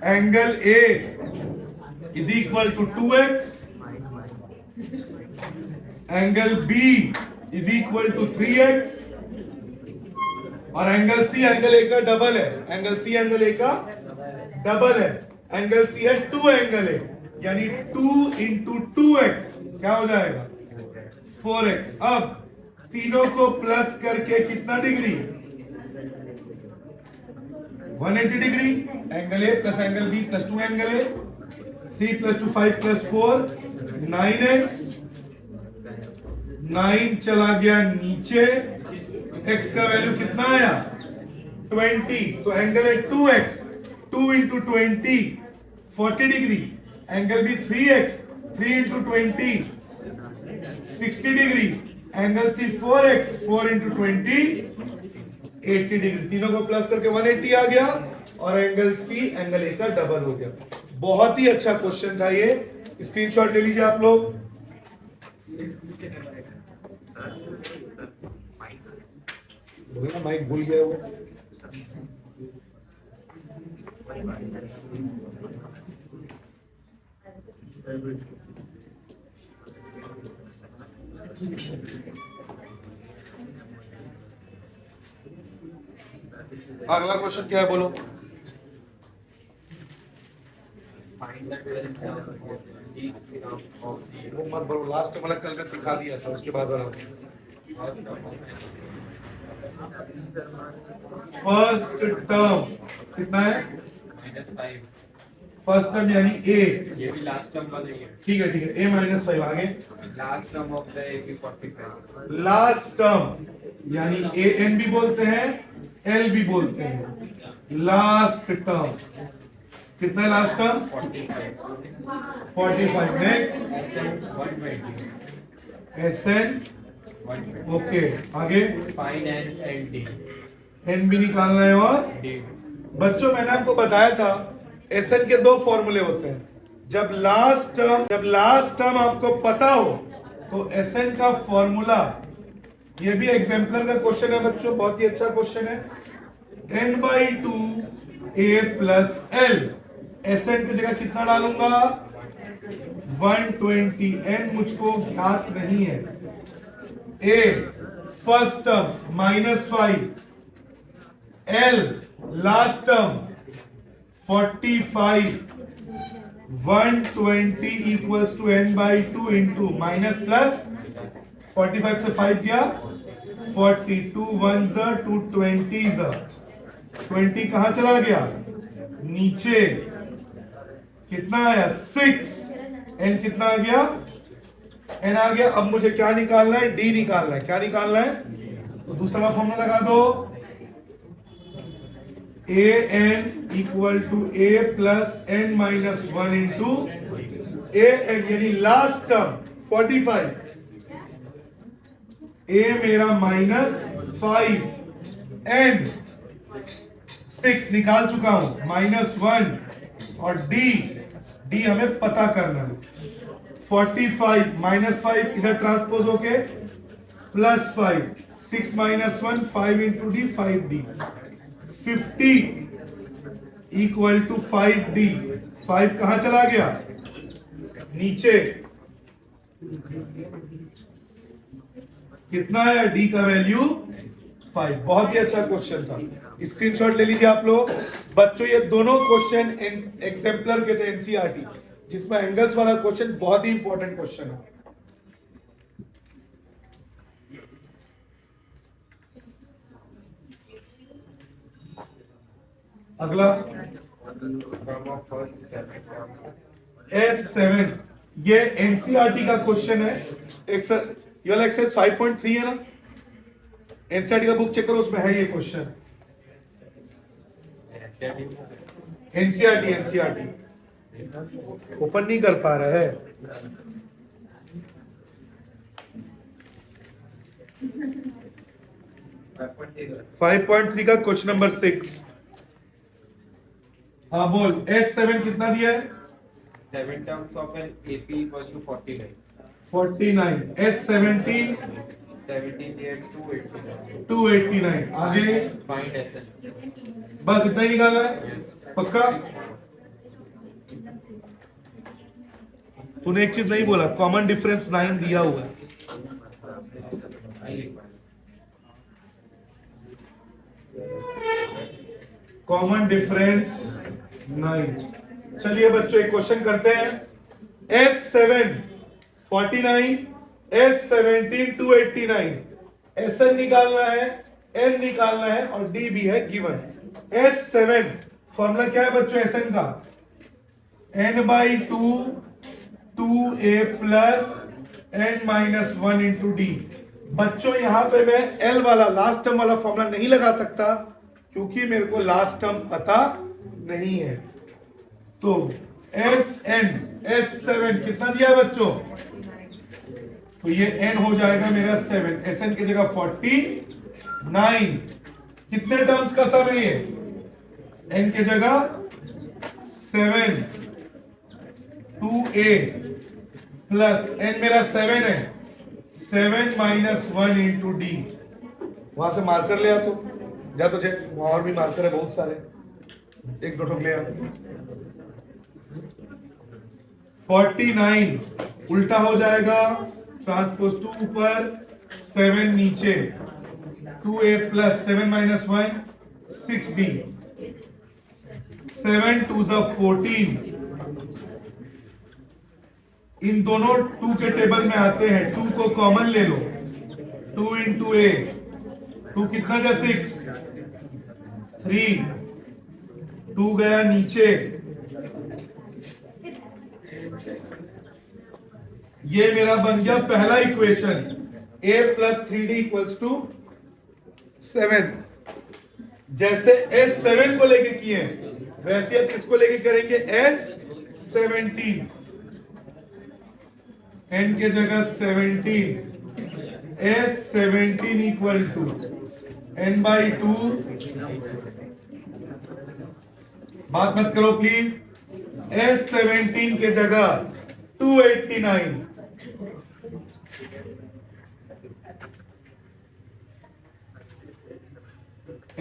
angle A is equal to 2x, angle B is equal to 3x, और एंगल सी एंगल ए का डबल है, एंगल सी एंगल ए का डबल है, एंगल सी है 2 एंगल ए, यानी 2 इंटू 2x क्या हो जाएगा? 4x। अब तीनों को प्लस करके कितना degree? 180 degree. Angle A plus angle B plus 2 angle A, 3 plus 2 5 plus 4 9x, 9 चला गया नीचे, x का वैल्यू कितना आया? 20। तो angle A 2x, 2 into 20 40 degree, angle B 3x, 3 into 20 60 degree, angle C 4x, 4 into 20 80 degree. तीनों को प्लस करके 180 आ गया, और एंगल सी एंगल ए का डबल हो गया। बहुत ही अच्छा क्वेश्चन था ये, स्क्रीनशॉट ले लीजिए आप लोग। माइक भूल गया वो। अगला क्वेश्चन क्या है बोलो? वो मत बोलो, लास्ट वाला कल का सिखा दिया था, उसके बाद वाला। फर्स्ट टर्म कितना है? -5। फर्स्ट टर्म यानी ए, ये भी लास्ट टर्म वाला ही है। ठीक है ठीक है, a -5 आगे। लास्ट टर्म ऑफ द ए भी 45। लास्ट टर्म यानी ए एन भी बोलते हैं, एल भी बोलते हैं। लास्ट टर्म कितना है? Last term 45। Next SN okay, आगे find n and d, n भी निकालना है, और डी। बच्चों मैंने आपको बताया था SN के 2 फॉर्मूले होते हैं। जब लास्ट टर्म आपको पता हो तो SN का फॉर्मूला, ये भी एग्जाम्पलर का क्वेश्चन है बच्चों, बहुत ही अच्छा क्वेश्चन है। n/2 a plus L, SN की जगह कितना डालूंगा? 120। n मुझको ज्ञात नहीं है। a first term -5, l last term 45, 120 equals to n/2 into minus plus 45 से 5 गया 42, 1 2 20 20 कहां चला गया? नीचे। कितना आया? 6। n कितना आ गया? n आ गया। अब मुझे क्या निकालना है? d निकालना है। क्या निकालना है? तो दूसरा फॉर्मूला लगा दो, an equal to a plus n minus 1 into an, यानी लास्ट टर्म 45, a मेरा -5, n 6 निकाल चुका हूं, -1, और d हमें पता करना है। 45 -5 इधर ट्रांसपोज होके +5, 6 - 1 5 into D 5d, 50 equal to 5d। 5 कहां चला गया? नीचे। कितना है? d का वैल्यू 5। बहुत ही अच्छा क्वेश्चन था, स्क्रीनशॉट ले लीजिए आप लोग। बच्चों ये दोनों क्वेश्चन एग्जाम्पलर के थे, एनसीईआरटी, जिसमें एंगल्स वाला क्वेश्चन बहुत ही इंपॉर्टेंट क्वेश्चन है। अगला S7, ये एनसीईआरटी का क्वेश्चन है। ये वाला एक्सरसाइज 5.3 है ना, एनसीईआरटी का बुक चेक करो, उसमें है ये क्वेश्चन। एनसीईआरटी ओपन नहीं कर पा रहा है। 5.3 का क्वेश्चन नंबर 6। हाँ बोल, S7 कितना दिया है? 7 terms of an AP equals to 49. 49। S17 17 here 289. 289। आगे Find SN. बस इतना ही निकालना है, Yes. पक्का? तूने एक चीज नहीं बोला, कॉमन डिफरेंस 9 दिया हुआ है। Common difference 9। चलिए बच्चों एक क्वेश्चन करते हैं। S7 49, S17 289। SN निकालना है, N निकालना है और D भी है गिवन। S7 फॉर्मूला क्या है बच्चों SN का? N/2 2A plus N-1 into D। बच्चों यहां पे मैं L वाला लास्ट टर्म वाला फॉर्मूला नहीं लगा सकता क्योंकि मेरे को लास्ट टर्म पता नहीं है। तो S7 कितना दिया है बच्चों? तो ये N हो जाएगा मेरा 7, SN की जगह 49। कितने टर्म्स का सम है ये? N की जगह 7 2A प्लस N मेरा 7 है, 7-1 इंटू D। वहां से मार्कर ले आ, तो जा तुझे वहां और भी मार्कर है बहुत सारे, एक दो ठोक ले आ। 49 उल्टा हो जाएगा, ट्रांसपोज 2 ऊपर 7 नीचे, 2A प्लस 7-1 6D। 7 2 14। इन दोनों 2 के टेबल में आते हैं, 2 को कॉमन ले लो, 2 इंटू A, 2 कितना जा 6 3, 2 गया नीचे, ये मेरा बन गया पहला equation. A plus 3D equals to 7। जैसे S7 को लेके किए वैसे अब किसको लेके करेंगे? S17। N के जगह 17, S17 इक्वल टू N/2। बात मत करो प्लीज। S17 के जगह 289,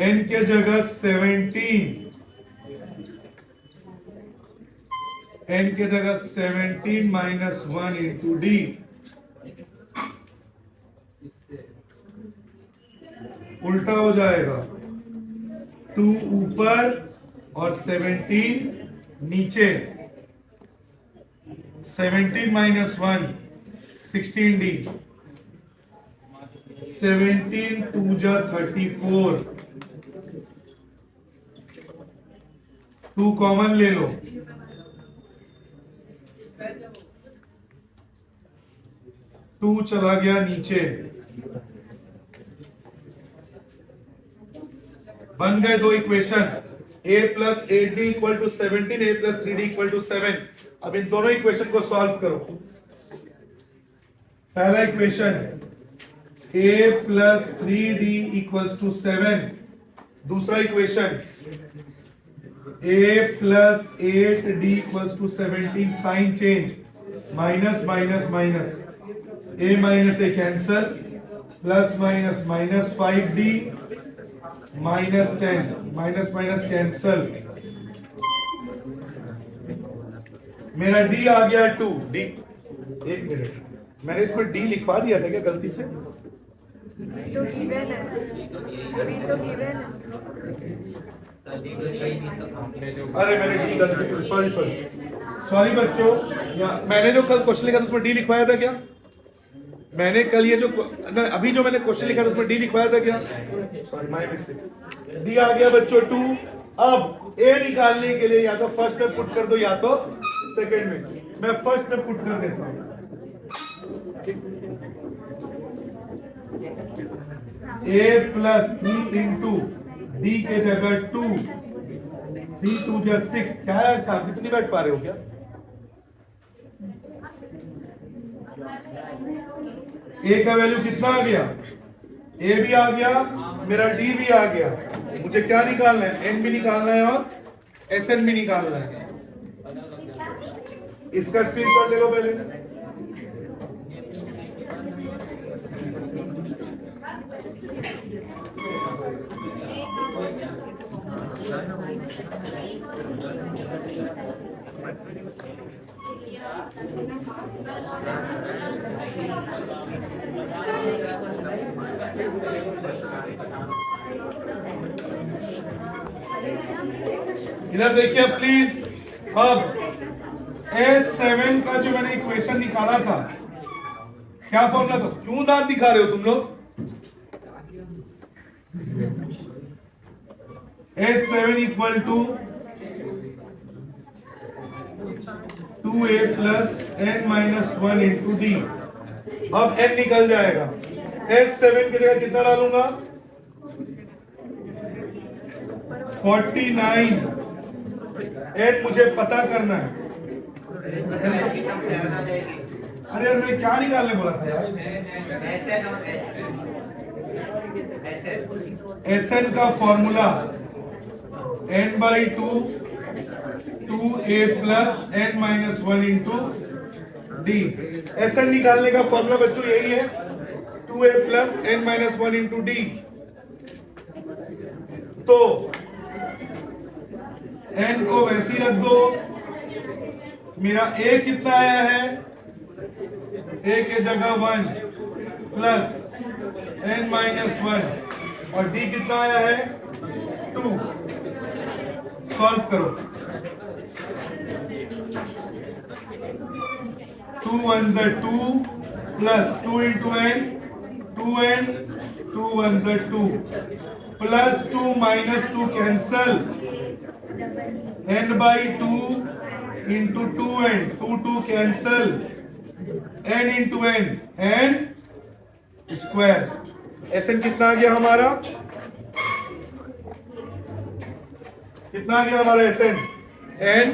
N के जगह 17, N के जगह 17-1 इंटू D। उल्टा हो जाएगा, 2 ऊपर और 17 नीचे, 17-1 16D, 17 2 जा 34, 2 कॉमन ले लो, 2 चला गया नीचे, बन गए दो equation. A plus 8D equal to 17, A plus 3D equal to 7। अब इन दोनों इक्वेशन को सॉल्व करो। पहला equation A plus 3D equals to 7। दूसरा equation A plus 8D equals to 17। Sign change, minus minus minus, A minus A cancel, plus minus minus 5D minus 10, minus minus cancel, मेरा D आ गया 2। D, एक minute, मैंने इसमें D लिखवा दिया था क्या गलती से? तो गिवन है, अभी तो गिवन है। अरे मैंने D गलती से, सॉरी सॉरी बच्चों, मैंने जो कल क्वेश्चन लिखा था उसमें D लिखवाया था क्या? मैंने कल ये जो अभी जो मैंने क्वेश्चन लिखा था उसमें D लिखवाया था क्या? Sorry my mistake. D आ गया बच्चों 2। अब A निकालने के लिए या तो फर्स्ट में पुट कर दो या तो सेकंड में। मैं फर्स्ट में पुट कर देता हूं। A प्लस 3 इंटू D के जगह 2, 3 2 जा 6। क्या है, शांति से नहीं बैठ पा रहे हो क्या? ए का वैल्यू कितना आ गया, ए भी आ गया, मेरा डी भी आ गया। मुझे क्या निकालना है, एन भी निकालना है और एस एन भी निकालना है। इसका स्क्रीनशॉट ले लो पहले। इधर देखिए प्लीज। अब S7 का जो मैंने इक्वेशन निकाला था, क्या फॉर्मूला था? क्यों दांत दिखा रहे हो तुम लोग? S7 equal to 2a plus n minus 1 into D. अब n निकल जाएगा। S7 की जगह कितना डालूंगा? 49। n मुझे पता करना है। अरे यार मैं क्या निकालने बोला था यार? Sn का formula n/2 2a plus n minus 1 into D. Sn निकालने का फॉर्मूला बच्चों यही है, 2a plus n minus 1 into D. तो n को वैसे ही रख दो। मेरा a कितना आया है? a के जगह 1 प्लस n माइनस 1 और d कितना आया है? 2। सॉल्व करो। 2 1 ज़ा 2 प्लस 2 इंटू n 2n 2 1 ज़ा 2 plus 2 minus 2 cancel, n/2 into 2n 2 cancel, n into n square. Sn कितना आ गया हमारा? कितना आ गया हमारा Sn? n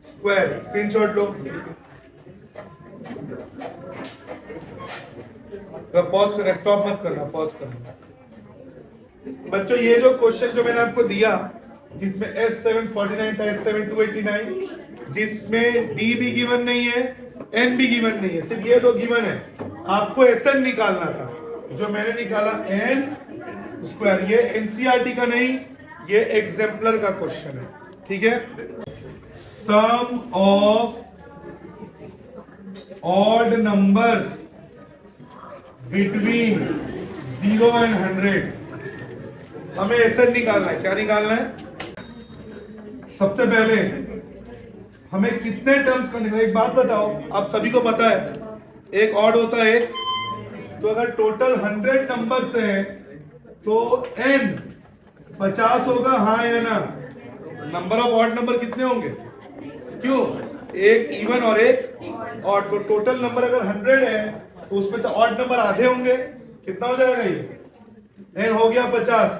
square. स्क्रीनशॉट लो। पॉज कर, स्टॉप मत करना, पॉज करना। बच्चों ये जो क्वेश्चन जो मैंने आपको दिया, जिसमें S7 49 था, S7 289, जिसमें D भी गिवन नहीं है, N भी गिवन नहीं है, सिर्फ ये दो गिवन है। आपको Sn निकालना था, जो मैंने निकाला n स्क्वायर। ये एनसीईआरटी का नहीं, ये एग्जाम्पलर का क्वेश्चन है, ठीक है। Sum of odd numbers between 0 and 100। हमें Sn निकालना है। क्या निकालना है? सबसे पहले हमें कितने टर्म्स करने हैं? एक बात बताओ, आप सभी को पता है एक ऑड होता है, तो अगर टोटल 100 नंबर्स हैं तो n 50 होगा, हाँ या ना? नंबर ऑफ ऑड नंबर कितने होंगे? क्यों? एक इवन और एक ऑड। तो टोटल नंबर अगर 100 है तो उसमें से ऑड नंबर आधे होंगे। कितना हो जाएगा ये? n हो गया 50।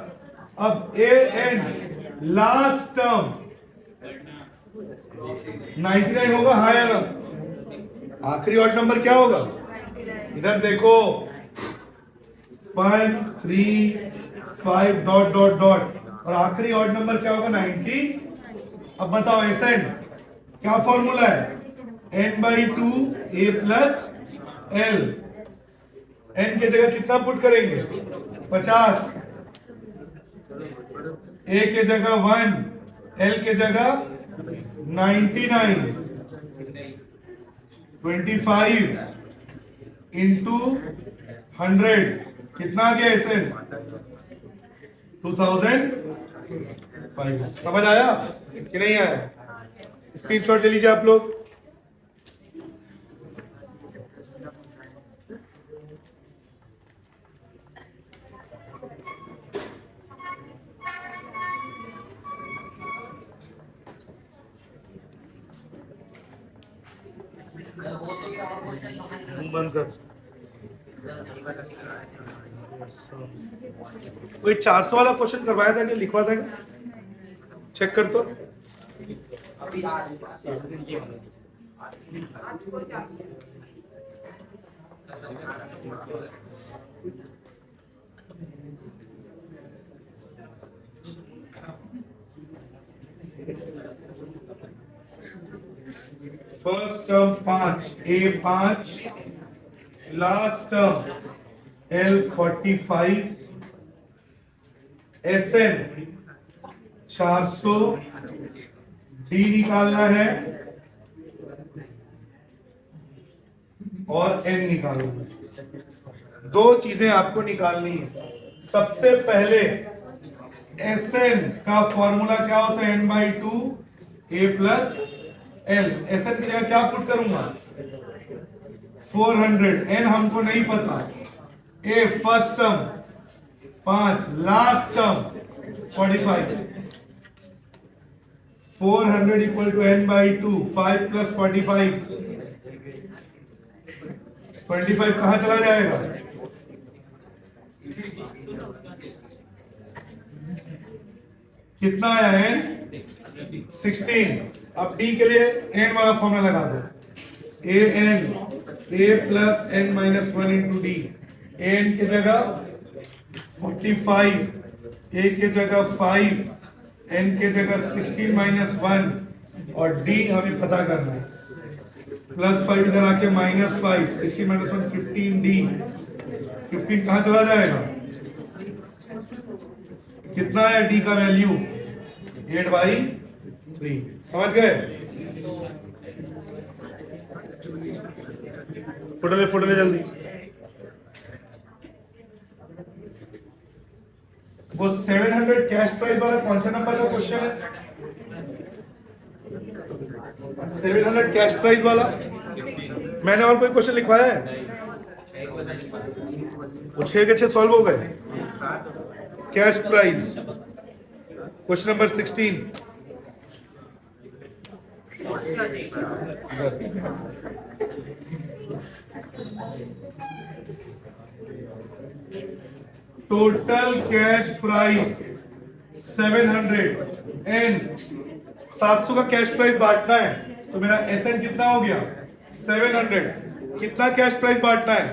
अब an लास्ट टर्म 99 होगा, हाँ या ना? आखिरी ऑड नंबर क्या होगा? इधर देखो, 1 3 5 डॉट डॉट डॉट, और आखिरी ऑड नंबर क्या होगा? 90। अब बताओ Sn क्या फॉर्मूला है? n/2 a plus l। n के जगह कितना पुट करेंगे? 50। a के जगह 1, l के जगह 99। 25 इंटू 100 कितना आ गया Sn? 2005। समझ आया कि नहीं आया? स्क्रीनशॉट ले लीजिए आप लोग। बंद कर। कोई 400 वाला क्वेश्चन करवाया था कि लिखवा था? चेक कर तो। First term 5, A5, last term L45, SN 400, D निकालना है और N निकालना है। दो चीजें आपको निकालनी है। सबसे पहले SN का फॉर्मूला क्या होता है? n/2 A plus L। SN की जगह क्या पुट करूंगा? 400। N हमको नहीं पता। A first term 5, last term 45। 400 equal to n/2, 5 plus 45, 25 कहां चला जाएगा? कितना आया? n 16। अब d के लिए n वाला फॉर्मूला लगा दो। a plus n minus 1 into D. an की जगह 45, a की जगह 5, n की जगह 16 माइनस 1 और d हमें पता करना है। प्लस 5 इधर आके माइनस 5, 16 माइनस 1 15d। 15 कहां चला जाएगा? कितना है d का वैल्यू? 8/3। समझ गए? फोटो ले जल्दी। वो 700 कैश प्राइस वाला कौन से नंबर का क्वेश्चन है? 700 कैश प्राइस वाला। मैंने और कोई क्वेश्चन लिखवाया है? वो 6 के 6 सॉल्व हो गए। Cash price question number 16। Total cash price 700 and 700 का कैश प्राइस बांटना है तो मेरा SN कितना हो गया? 700। कितना कैश प्राइस बांटना है?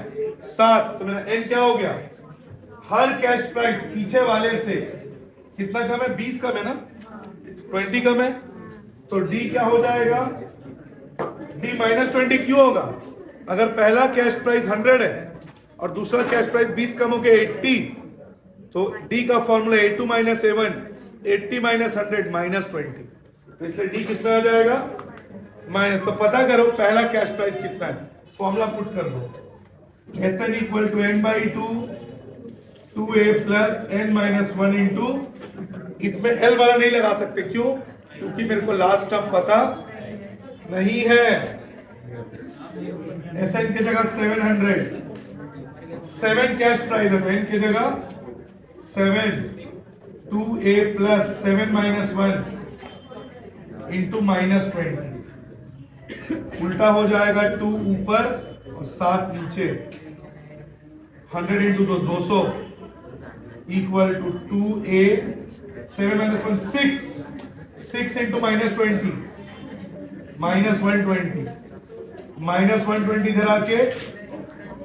7। तो मेरा N क्या हो गया? हर कैश प्राइस पीछे वाले से कितना कम है? 20 कम है ना? 20 कम है तो D क्या हो जाएगा? D माइनस 20 क्यों होगा? अगर पहला कैश प्राइस 100 है और दूसरा कैश प्राइस 20 कम होके 80, तो D का formula A2 minus A1, 80 minus 100 minus 20। तो इसलिए D कितना आ जाएगा? माइनस। तो पता करो पहला कैश प्राइस कितना है, फॉर्मूला पुट कर दो। SN equal to n/2 2a plus n minus 1 into, इसमें L वाला नहीं लगा सकते। क्यों? क्योंकि मेरे को लास्ट टर्म पता नहीं है। SN की जगह 700, 7 कैश प्राइस है तो N की जगह 7, 2a plus 7 minus 1 into minus 20। उल्टा हो जाएगा, 2 ऊपर और 7 नीचे। 100 into 200 equal to 2a 7 minus 1 6 into minus 20 minus 120, minus 120 इधर आके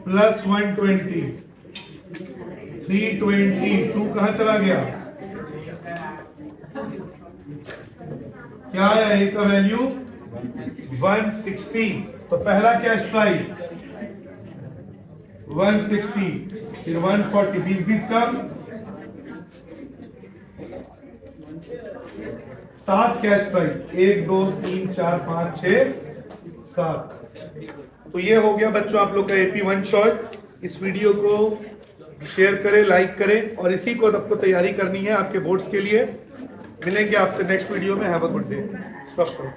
प्लस 120, 320। 2 कहां चला गया? क्या है A का वैल्यू? 160। तो पहला कैश प्राइस 160, फिर 140, 20 कम, 7 कैश प्राइस, 1 2 3 4 5 6 7। तो ये हो गया बच्चों आप लोग का AP1 शॉर्ट। इस वीडियो को शेयर करें, लाइक करें और इसी को सबको तैयारी करनी है आपके बोर्ड्स के लिए। मिलेंगे आपसे नेक्स्ट वीडियो में। Have a good day. Stop करो।